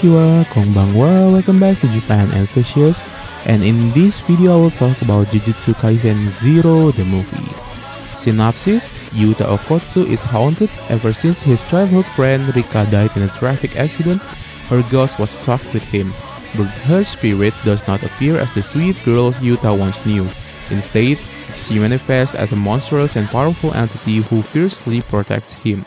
Konnichiwa, konbanwa, welcome back to Japan Enthusiast, and in this video I will talk about Jujutsu Kaisen Zero, the movie. Synopsis: Yuta Okotsu is haunted ever since his childhood friend Rika died in a traffic accident. Her ghost was stuck with him, but her spirit does not appear as the sweet girl Yuta once knew. Instead, she manifests as a monstrous and powerful entity who fiercely protects him.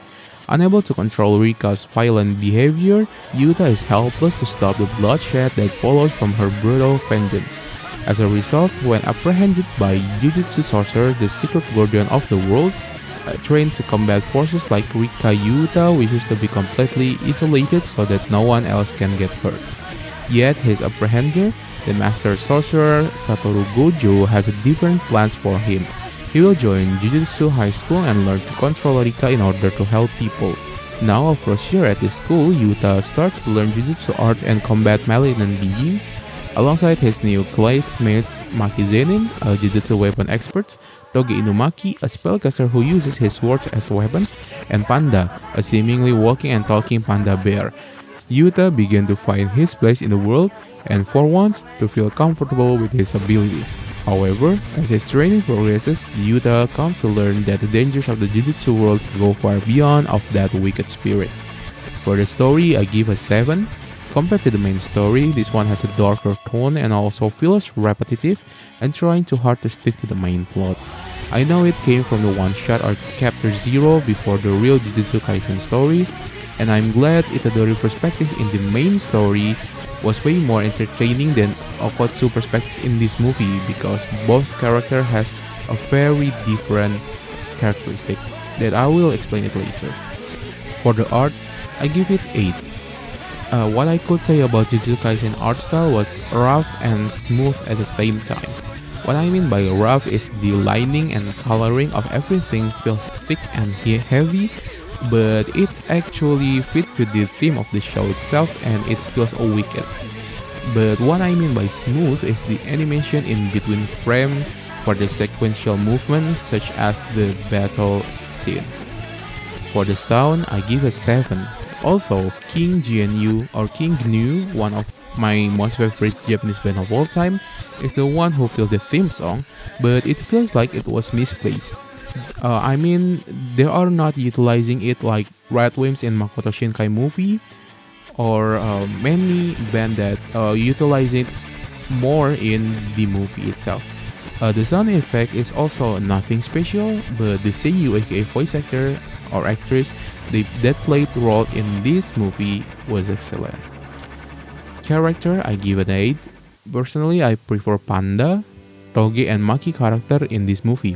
Unable to control Rika's violent behavior, Yuta is helpless to stop the bloodshed that follows from her brutal vengeance. As a result, when apprehended by Jujutsu Sorcerer, the secret guardian of the world, trained to combat forces like Rika, Yuta wishes to be completely isolated so that no one else can get hurt. Yet his apprehender, the master sorcerer Satoru Gojo, has different plans for him. He will join Jujutsu High School and learn to control Rika in order to help people. Now a first year at this school, Yuta starts to learn Jujutsu art and combat malignant beings. Alongside his new classmates Maki Zenin, a Jujutsu weapon expert, Toge Inumaki, a spellcaster who uses his swords as weapons, and Panda, a seemingly walking and talking panda bear. Yuta began to find his place in the world and for once to feel comfortable with his abilities. However, as his training progresses, Yuta comes to learn that the dangers of the Jujutsu world go far beyond of that wicked spirit. For the story, I give a 7. Compared to the main story, this one has a darker tone and also feels repetitive and trying too hard to stick to the main plot. I know it came from the one-shot or chapter 0 before the real Jujutsu Kaisen story, and I'm glad Itadori perspective in the main story was way more entertaining than Okotsu perspective in this movie because both character has a very different characteristic that I will explain it later. For the art, I give it 8. What I could say about Jujutsu Kaisen art style was rough and smooth at the same time. What I mean by rough is the lining and coloring of everything feels thick and heavy, but it actually fits to the theme of the show itself and it feels wicked. But what I mean by smooth is the animation in between frame for the sequential movements such as the battle scene. For the sound, I give it 7. Although King GNU or King GNU, one of my most favorite Japanese band of all time, is the one who fills the theme song, but it feels like it was misplaced. I mean, they are not utilizing it like Red Wimps in Makoto Shinkai movie, or many band that utilize it more in the movie itself. The sound effect is also nothing special, but the seiyuu aka voice actor or actress that played the role in this movie was excellent. Character, I give it 8. Personally, I prefer Panda, Toge and Maki character in this movie.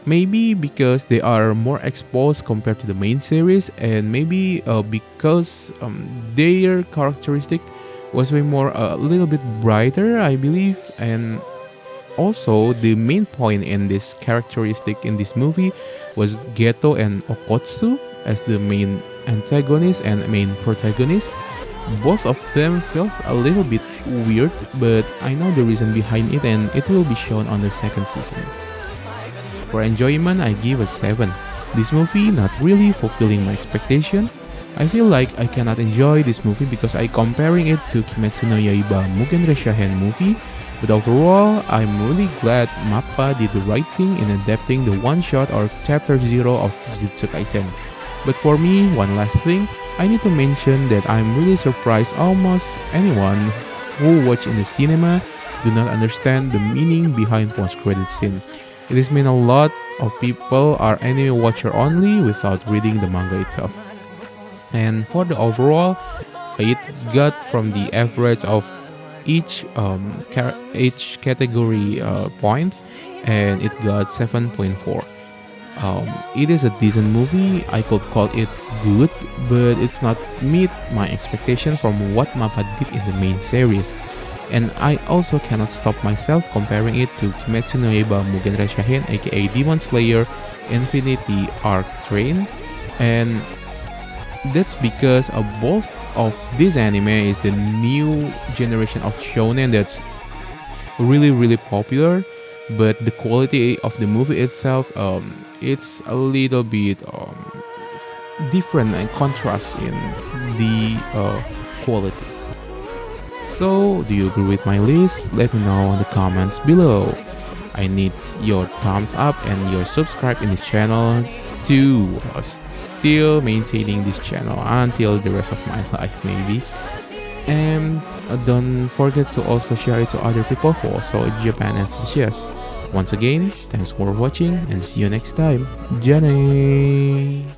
Maybe because they are more exposed compared to the main series, and maybe because their characteristic was way more a little bit brighter, I believe. And also the main point in this characteristic in this movie was Geto and Okotsu as the main antagonist and main protagonist. Both of them feels a little bit weird, but I know the reason behind it and it will be shown on the second season. For enjoyment, I give a 7. This movie not really fulfilling my expectation. I feel like I cannot enjoy this movie because I comparing it to Kimetsu no Yaiba Mugen Reshahen movie, but overall, I'm really glad Mappa did the right thing in adapting the one-shot or chapter 0 of Jujutsu Kaisen. But for me, one last thing, I need to mention that I'm really surprised almost anyone who watch in the cinema do not understand the meaning behind post-credit scene. It is mean a lot of people are anime watcher only without reading the manga itself. And for the overall, it got from the average of each category points, and it got 7.4. It is a decent movie. I could call it good, but it's not meet my expectation from what Mappa did in the main series. And I also cannot stop myself comparing it to Kimetsu no Yaiba Mugen Reshahen aka Demon Slayer Infinity Arc Train, and that's because both of this anime is the new generation of shonen that's really popular, but the quality of the movie itself it's a little bit different and contrast in the qualities. So, do you agree with my list? Let me know in the comments below. I need your thumbs up and your subscribe in this channel to still maintaining this channel until the rest of my life maybe. And don't forget to also share it to other people who also Japan enthusiasts. Once again, thanks for watching and see you next time. Jane!